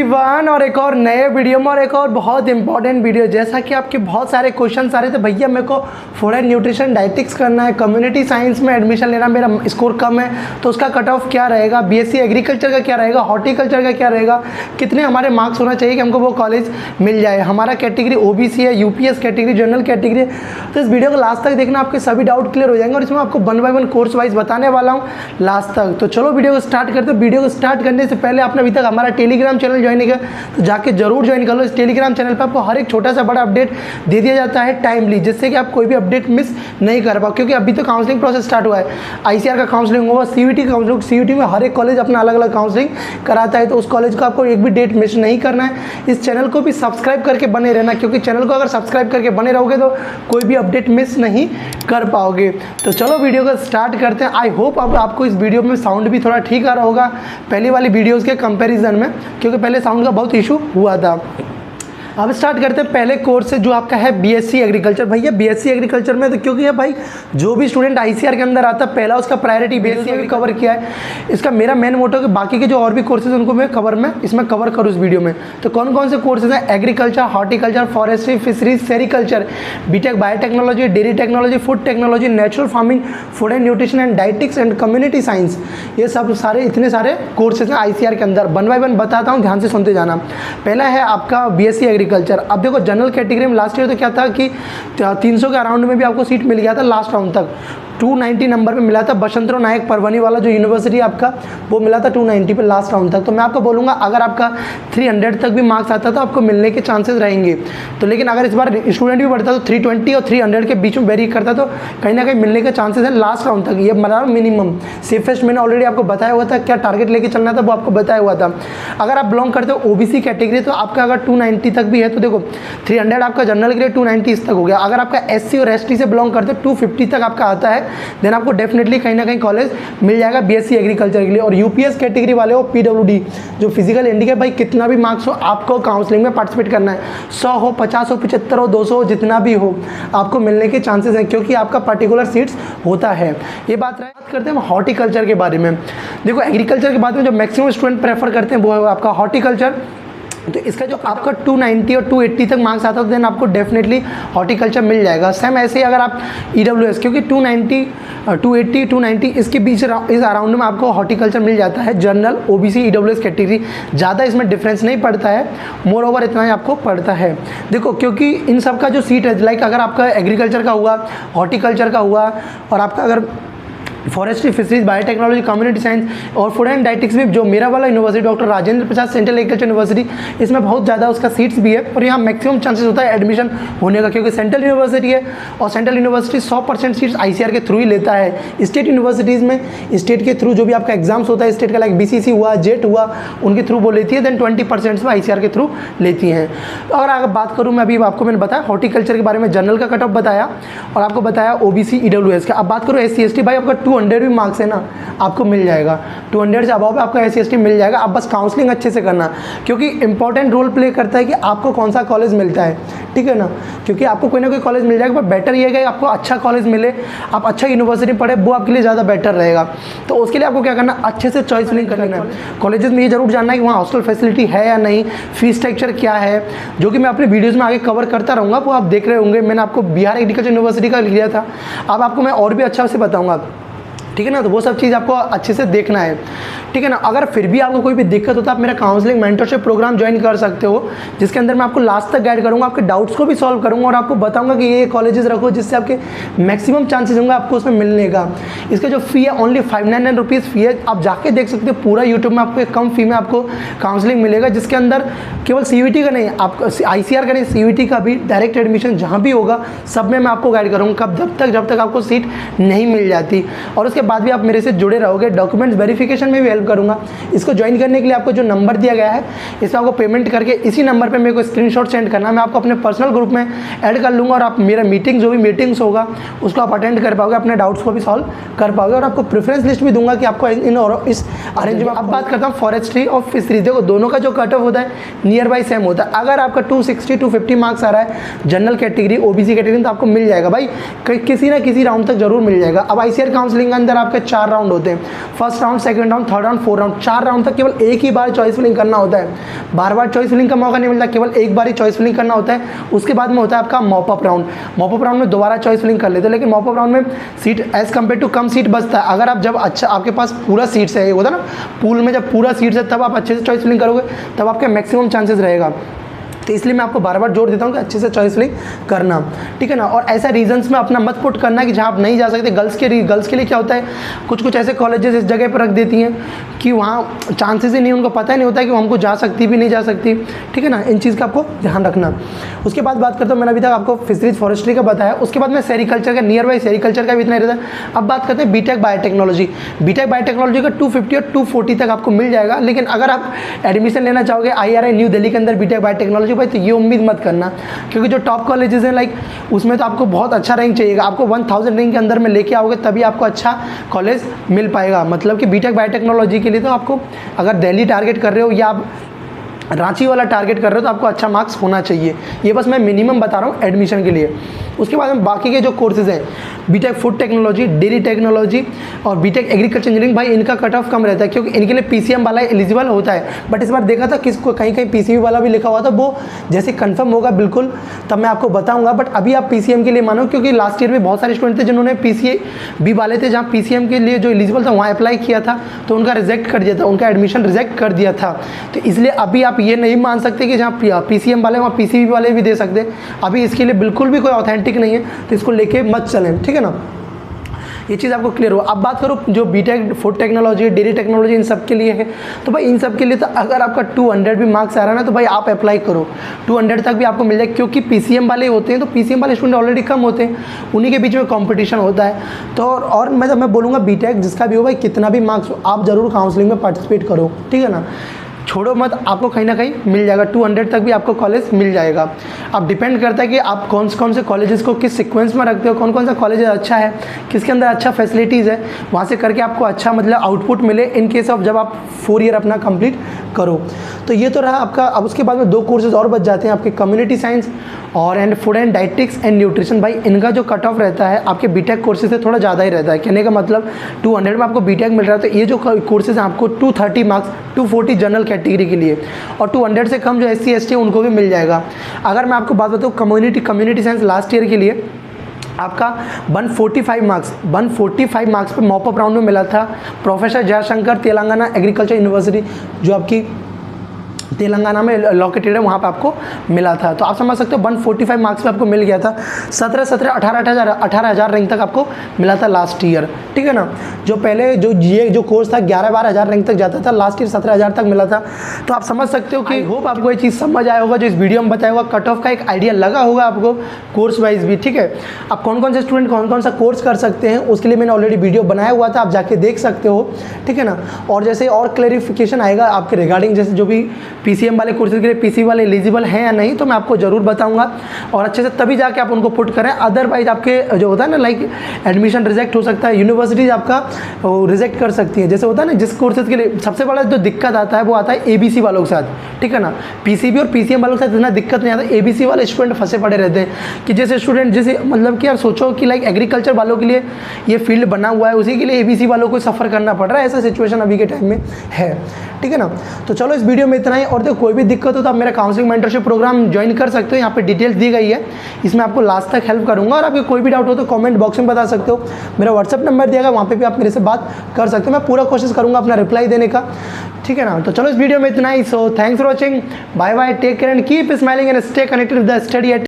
Everyone, और एक और नए वीडियो में और एक और बहुत इंपॉर्टेंट वीडियो। जैसा कि आपके बहुत सारे क्वेश्चन आ रहे थे, भैया मेरे को फूड एंड न्यूट्रिशन डाइटिक्स करना है, कम्युनिटी साइंस में एडमिशन लेना, मेरा स्कोर कम है तो उसका कट ऑफ क्या रहेगा, बीएससी एग्रीकल्चर का क्या रहेगा, हॉर्टिकल्चर का क्या रहेगा, कितने हमारे मार्क्स होना चाहिए कि हमको वो कॉलेज मिल जाए। हमारा कैटेगरी ओबीसी है, यूपीएस कैटेगरी, जनरल कैटेगरी है। तो इस वीडियो को लास्ट तक देखना, आपके सभी डाउट क्लियर हो जाएंगे और इसमें आपको 1 बाय 1 कोर्स वाइज बताने वाला हूँ लास्ट तक। तो चलो वीडियो को स्टार्ट करते हैं। वीडियो को स्टार्ट करने से पहले आपने अभी तक हमारा टेलीग्राम चैनल ज्वाइन नहीं किया तो जाके जरूर ज्वाइन कर लो। इस टेलीग्राम चैनल पर आपको हर एक छोटा सा बड़ा अपडेट दे दिया जाता है टाइमली, जिससे कि आप कोई भी अपडेट मिस नहीं कर पाओ। क्योंकि अभी तो काउंसलिंग प्रोसेस स्टार्ट हुआ है, आईसीआर का काउंसलिंग होगा, सीयूटी का काउंसलिंग, सीयूटी में हर एक कॉलेज अपना अलग अलग काउंसलिंग कराता है, तो उस कॉलेज का आपको एक भी डेट मिस नहीं करना है। इस चैनल को भी सब्सक्राइब करके बने रहना, क्योंकि चैनल को अगर सब्सक्राइब करके बने रहोगे तो कोई भी अपडेट मिस नहीं कर पाओगे। तो चलो वीडियो को स्टार्ट करते हैं। आई होप अब आपको इस वीडियो में साउंड भी थोड़ा ठीक आ रहा होगा पहली वाली वीडियोस के कंपैरिजन में, क्योंकि पहले साउंड का बहुत इशू हुआ था। अब स्टार्ट करते हैं पहले कोर्स से, जो आपका है बीएससी एग्रीकल्चर। भैया बीएससी एग्रीकल्चर में तो क्योंकि है भाई, जो भी स्टूडेंट आईसीआर के अंदर आता है पहला उसका प्रायोरिटी बीएससी भी कवर किया है। इसका मेरा मेन मोटो कि बाकी के जो और भी कोर्सेज उनको मैं इसमें कवर करूँ इस वीडियो में। तो कौन कौन से कोर्सेज हैं? Agriculture, horticulture, forestry, fisheries, sericulture, BTech biotechnology, dairy technology, food technology, natural farming, food and nutrition and dietetics and community science. ये सब सारे इतने सारे कोर्सेज हैं आईसीआर के अंदर। 1 बाय 1 बताता हूँ, ध्यान से सुनते जाना। पहला है आपका बीएससी एग्रीकल्चर। अब देखो जनरल कैटेगरी में लास्ट ईयर तो क्या था कि 300 के अराउंड में भी आपको सीट मिल गया था लास्ट राउंड तक। 290 नंबर पे मिला था। बसंतराव नायक परवनी वाला जो यूनिवर्सिटी आपका, वो मिला था 290 पे लास्ट राउंड तक। तो मैं आपको बोलूँगा अगर आपका 300 तक भी मार्क्स आता तो आपको मिलने के चांसेस रहेंगे। तो लेकिन अगर इस बार स्टूडेंट भी बढ़ता तो 320 और 300 के बीच में वेरी करता तो कहीं ना कहीं मिलने के चांसेस हैं लास्ट राउंड तक। ये मतलब मिनिमम सेफेस्ट मैंने ऑलरेडी आपको बताया हुआ था, क्या टारगेट लेके चलना था वो आपको बताया हुआ था। अगर आप बिलोंग करते हो ओबीसी कैटेगरी तो आपका अगर 290 तक भी है तो देखो 300 आपका जनरल ग्रेड 290 इस तक हो गया। अगर आपका एससी और एसटी से बिलोंग करते हो 250 तक आपका आता है, देन आपको डेफिनेटली कहीं ना कहीं कॉलेज मिल जाएगा बीएससी एग्रीकल्चर के लिए। और यूपीएस कैटेगरी वाले हो, पीडब्ल्यूडी जो फिजिकल इंडिकेट, भाई कितना भी मार्क्स हो आपको काउंसलिंग में पार्टिसिपेट करना है। 100 हो, 50 हो, 75 हो, 200 हो, जितना भी हो आपको मिलने के चांसेस हैं, क्योंकि आपका पर्टिकुलर सीट्स होता है। ये बात करते हैं हम हॉर्टिकल्चर के बारे में। देखो एग्रीकल्चर के बाद में जो मैक्सिमम स्टूडेंट प्रेफर करते हैं वो है आपका हॉर्टिकल्चर। तो इसका जो आपका 290 और 280 तक मार्क्स आता है देन आपको डेफिनेटली हॉर्टिकल्चर मिल जाएगा। सेम ऐसे ही अगर आप ईडब्ल्यूएस, क्योंकि 290, 280, 290 इसके बीच इस अराउंड में आपको हॉर्टिकल्चर मिल जाता है। जनरल, ओबीसी, ईडब्ल्यूएस कैटेगरी, ज़्यादा इसमें डिफरेंस नहीं पड़ता है। मोर ओवर इतना ही आपको पड़ता है। देखो क्योंकि इन सब का जो सीट है, लाइक अगर आपका एग्रीकल्चर का हुआ, हॉर्टिकल्चर का हुआ और आपका अगर forestry, fisheries, biotechnology, community science और फूड एंड डाइटिक्स में जो मेरा वाला university doctor Rajendra Prasad central agriculture university, इसमें बहुत ज़्यादा उसका सीट्स भी है और यहाँ मैक्सिमम चांसेस होता है एडमिशन होने का, क्योंकि सेंट्रल यूनिवर्सिटी है और सेंट्रल यूनिवर्सिटी 100% सीट्स आईसीआर के थ्रू ही लेता है। स्टेट यूनिवर्सिटीज़ में स्टेट के थ्रू जो भी आपका एग्जाम्स होता है स्टेट का, लाइक बीसीसी हुआ, जेट हुआ, उनके थ्रू वो लेती है, देन 20% में आईसीआर के थ्रू लेती हैं। तो अगर बात करूँ मैं अभी आपको मैंने बताया हॉर्टिकल्चर के बारे में, जनरल का कट ऑफ बताया और आपको बताया ओबीसी ईडब्ल्यूएस का। अब बात करो एससी एसटी, भाई आपका 200 भी मार्क्स है ना आपको मिल जाएगा, 200 से अबव आपका एससी एसटी मिल जाएगा। आप बस काउंसलिंग अच्छे से करना, क्योंकि इंपॉर्टेंट रोल प्ले करता है कि आपको कौन सा कॉलेज मिलता है, ठीक है ना। क्योंकि आपको कोई ना कोई कॉलेज मिल जाएगा, पर बेटर ये है कि आपको अच्छा कॉलेज मिले, आप अच्छा यूनिवर्सिटी पढ़े, वो आपके लिए ज़्यादा बेटर रहेगा। तो उसके लिए आपको क्या करना, अच्छे से चॉइस फिलिंग करना है। कॉलेजेस में ये जरूर जानना है कि वहाँ हॉस्टल फैसिलिटी है या नहीं, फीस स्ट्रक्चर क्या है, जो कि मैं अपने वीडियोज़ में आगे कवर करता रहूँगा, वो आप देख रहे होंगे। मैंने आपको बिहार एग्रीकल्चर यूनिवर्सिटी का लिया था, अब आपको मैं और भी अच्छा से बताऊँगा, ठीक है ना। तो वो सब चीज़ आपको अच्छे से देखना है, ठीक है ना। अगर फिर भी आपको कोई भी दिक्कत होता है, आप मेरा काउंसलिंग मेंटरशिप प्रोग्राम ज्वाइन कर सकते हो, जिसके अंदर मैं आपको लास्ट तक गाइड करूंगा, आपके डाउट्स को भी सॉल्व करूंगा और आपको बताऊंगा कि ये कॉलेजेस रखो जिससे आपके मैक्सिमम चांसेस होंगे आपको उसमें मिलने का। इसका जो फ़ी है ओनली 599 रुपीज़ फ़ी है, आप जाके देख सकते हो पूरा यूट्यूब में आपको एक कम फ़ी में आपको काउंसलिंग मिलेगा, जिसके अंदर केवल सीयूटी का नहीं, आपको आईसीआर का नहीं, सीयूटी का भी डायरेक्ट एडमिशन जहाँ भी होगा सब में मैं आपको गाइड करूँगा, कब जब तक आपको सीट नहीं मिल जाती। और उसके बाद भी आप मेरे से जुड़े रहोगे। डॉक्यूमेंट्स वेरिफिकेशन में भी हेल्प करूंगा। इसको ज्वाइन करने के लिए आपको जो नंबर दिया गया है इसमें आपको पेमेंट करके इसी नंबर पे मेरे को स्क्रीनशॉट सेंड करना है, मैं आपको अपने पर्सनल ग्रुप में ऐड कर लूँगा और आप मेरा मीटिंग जो भी मीटिंग्स होगा उसको आप अटेंड कर पाओगे, अपने डाउट्स को भी सॉल्व कर पाओगे और आपको प्रेफरेंस लिस्ट भी दूंगा कि आपको इन और इस अरेंजमेंट। अब बात करता हूँ फॉरेस्ट्री और फिशरीज। देखो दोनों का जो कट ऑफ होता है नियर बाई सेम होता है। अगर आपका 260 250 मार्क्स आ रहा है जनरल कैटेगरी, ओबीसी कैटेगरी, तो आपको मिल जाएगा भाई, किसी ना किसी राउंड तक जरूर मिल जाएगा। अब आईसीआर काउंसलिंग के अंदर अंदर आपके 4 राउंड होते हैं, first round, second round, third round, fourth round. 4 round तक केवल एक ही बार चॉइस फिलिंग करना होता है, बार बार चॉइस फिलिंग का मौका नहीं मिलता, केवल एक बार ही चॉइस फिलिंग करना होता है। उसके बाद में होता है आपका mop up round. Mop up round में दोबारा चॉइस फिलिंग कर लेते हैं, लेकिन मॉप अप राउंड में सीट एज कम्पेयर टू कम सीट बचता है। अगर आप जब अच्छा आपके पास पूरा सीट्स है, होता है ना पूल में जब पूरा सीट्स है, तब आप अच्छे से चॉइस फिलिंग करोगे, तब आपके मैक्सिमम चांसेस रहेगा। तो इसलिए मैं आपको बार बार जोर देता हूँ कि अच्छे से चॉइस फिलिंग करना, ठीक है ना। और ऐसा रीजंस में अपना मत पुट करना कि जहाँ आप नहीं जा सकते। गर्ल्स के लिए क्या होता है, कुछ ऐसे कॉलेजेस इस जगह पर रख देती हैं कि वहाँ चांसेस ही नहीं, उनको पता ही नहीं होता है कि वो हमको जा सकती भी नहीं जा सकती, ठीक है ना। इन चीज़ का आपको ध्यान रखना। उसके बाद बात करता हूँ, मैंने अभी तक आपको फिशरीज फॉरेस्ट्री का बताया, उसके बाद में सेरिकल्चर का, नियर बाई सेरिकल्चर का भी इतना रहता है। अब बात करते हैं बीटेक बायोटेक्नोलॉजी। बीटेक बायोटेक्नोलॉजी का 250 और 240 तक आपको मिल जाएगा, लेकिन अगर आप एडमिशन लेना चाहोगे IRI न्यू दिल्ली के अंदर बीटेक बायोटेक्नोलॉजी भाई, तो ये उम्मीद मत करना, क्योंकि जो टॉप कॉलेजेस हैं लाइक उसमें तो आपको बहुत अच्छा रैंक चाहिएगा। आपको 1000 रैंक के अंदर में लेके आओगे तभी आपको अच्छा कॉलेज मिल पाएगा। मतलब कि बीटेक बायोटेक्नोलॉजी के लिए तो आपको अगर दिल्ली टारगेट कर रहे हो या आप रांची वाला टारगेट कर रहे हो तो आपको अच्छा मार्क्स होना चाहिए। ये बस मैं मिनिमम बता रहा हूँ एडमिशन के लिए। उसके बाद में बाकी के जो कोर्सेज हैं, BTech food technology, dairy technology और बीटेक एग्रीकल्चर इंजीनियरिंग, भाई इनका कट ऑफ कम रहता है, क्योंकि इनके लिए PCM वाला एलिजिबल होता है। बट इस बार देखा था किसको कहीं PCB वाला भी लिखा हुआ था, वो जैसे कंफर्म होगा बिल्कुल तब मैं आपको बताऊंगा। बट अभी आप PCM के लिए मानो, क्योंकि लास्ट ईयर में बहुत सारे स्टूडेंट थे जिन्होंने PCB वाले थे, जहाँ PCM के लिए जो एलिजिबल था वहाँ अप्लाई किया था तो उनका रिजेक्ट कर दिया था, उनका एडमिशन रिजेक्ट कर दिया था। तो इसलिए अभी आप ये नहीं मान सकते कि जहाँ PCM वाले वहाँ PCB वाले भी दे सकते हैं। अभी इसके लिए बिल्कुल भी कोई ऑथेंटिक नहीं है, तो इसको लेके मत चलें, ठीक है ना। ये चीज़ आपको क्लियर हो। अब बात करो जो BTech food technology, dairy technology, इन सब के लिए है, तो भाई इन सब के लिए तो अगर आपका 200 भी मार्क्स आ रहा है ना, तो भाई आप अप्लाई करो, 200 तक भी आपको मिल जाए। क्योंकि PCM वाले होते हैं तो PCM वाले स्टूडेंट ऑलरेडी कम होते हैं, उन्हीं के बीच में कंपटीशन होता है। तो और मैं बोलूँगा बीटेक जिसका भी हो भाई, कितना भी मार्क्स हो, आप ज़रूर काउंसलिंग में पार्टिसिपेट करो, ठीक है ना। छोड़ो मत, आपको कहीं ना कहीं मिल जाएगा, 200 तक भी आपको कॉलेज मिल जाएगा। अब डिपेंड करता है कि आप कौन से कॉलेजेस को किस सीक्वेंस में रखते हो, कौन सा कॉलेज अच्छा है, किसके अंदर अच्छा फैसिलिटीज़ है, वहाँ से करके आपको अच्छा मतलब आउटपुट मिले इन केस ऑफ जब आप 4 ईयर अपना कंप्लीट करो। तो ये तो रहा आपका। अब उसके बाद में 2 कोर्सेज और बच जाते हैं आपके, कम्युनिटी साइंस और and food and dietetics and nutrition. भाई इनका जो कट ऑफ रहता है आपके बीटेक कोर्सेज से थोड़ा ज़्यादा ही रहता है। कहने का मतलब 200 में आपको बीटेक मिल रहा है, तो ये जो कोर्सेज हैं आपको 230 मार्क्स, 240 जनरल कैटेगरी के लिए, और 200 से कम जो SC ST उनको भी मिल जाएगा। अगर मैं आपको बात बताऊँ कम्युनिटी साइंस लास्ट ईयर के लिए आपका 145 मार्क्स पे मॉप अप राउंड में मिला था। Professor Jaishankar Telangana agriculture university जो आपकी तेलंगाना में लोकेटेड है, वहाँ पे आपको मिला था। तो आप समझ सकते हो 145 मार्क्स पे आपको मिल गया था। 18,000 रैंक तक आपको मिला था लास्ट ईयर, ठीक है ना। जो पहले जो कोर्स था 11-12 हज़ार रैंक तक जाता था, लास्ट ईयर 17,000 तक मिला था। तो आप समझ सकते हो कि होप आपको ये चीज़ समझ आया होगा, जो इस वीडियो में बताया होगा, कट ऑफ का एक आइडिया लगा होगा आपको कोर्स वाइज भी, ठीक है। अब कौन से स्टूडेंट कौन सा कोर्स कर सकते हैं उसके लिए मैंने ऑलरेडी वीडियो बनाया हुआ था, आप जाके देख सकते हो, ठीक है ना। और जैसे और क्लैरिफिकेशन आएगा आपके रिगार्डिंग जैसे जो भी PCM वाले कोर्सेज के लिए PCB वाले एलिजिबल हैं या नहीं, तो मैं आपको ज़रूर बताऊंगा, और अच्छे से तभी जाके आप उनको पुट करें। अदरवाइज आपके जो होता है ना लाइक एडमिशन रिजेक्ट हो सकता है, यूनिवर्सिटीज़ आपका रिजेक्ट कर सकती है। जैसे होता है ना जिस कोर्सेज के लिए सबसे बड़ा जो दिक्कत आता है वो आता है ABC वालों के साथ, ठीक है ना। PCB और PCM वालों के साथ इतना दिक्कत नहीं आता, ABC वाले स्टूडेंट फंसे पड़े रहते हैं कि जैसे स्टूडेंट जैसे मतलब कि यार सोचो कि लाइक एग्रीकल्चर वालों के लिए ये फील्ड बना हुआ है, उसी के लिए ABC वालों को सफ़र करना पड़ रहा है। ऐसा सिचुएशन अभी के टाइम में है, ठीक है ना। तो चलो इस वीडियो में इतना ही, और देखो कोई भी दिक्कत हो तो आप मेरा काउंसलिंग मेंटरशिप प्रोग्राम ज्वाइन कर सकते हो। यहाँ पे डिटेल्स दी गई है, इसमें आपको लास्ट तक हेल्प करूँगा, और आपके कोई भी डाउट हो तो कमेंट बॉक्स में बता सकते हो। मेरा व्हाट्सअप नंबर दिया गया, वहाँ पे भी आप मेरे से बात कर सकते हो। मैं पूरा कोशिश करूँगा अपना रिप्लाई देने का, ठीक है ना। तो चलो इस वीडियो में इतना ही। So thanks for watching, bye bye, take care and keep smiling and stay connected with the study eight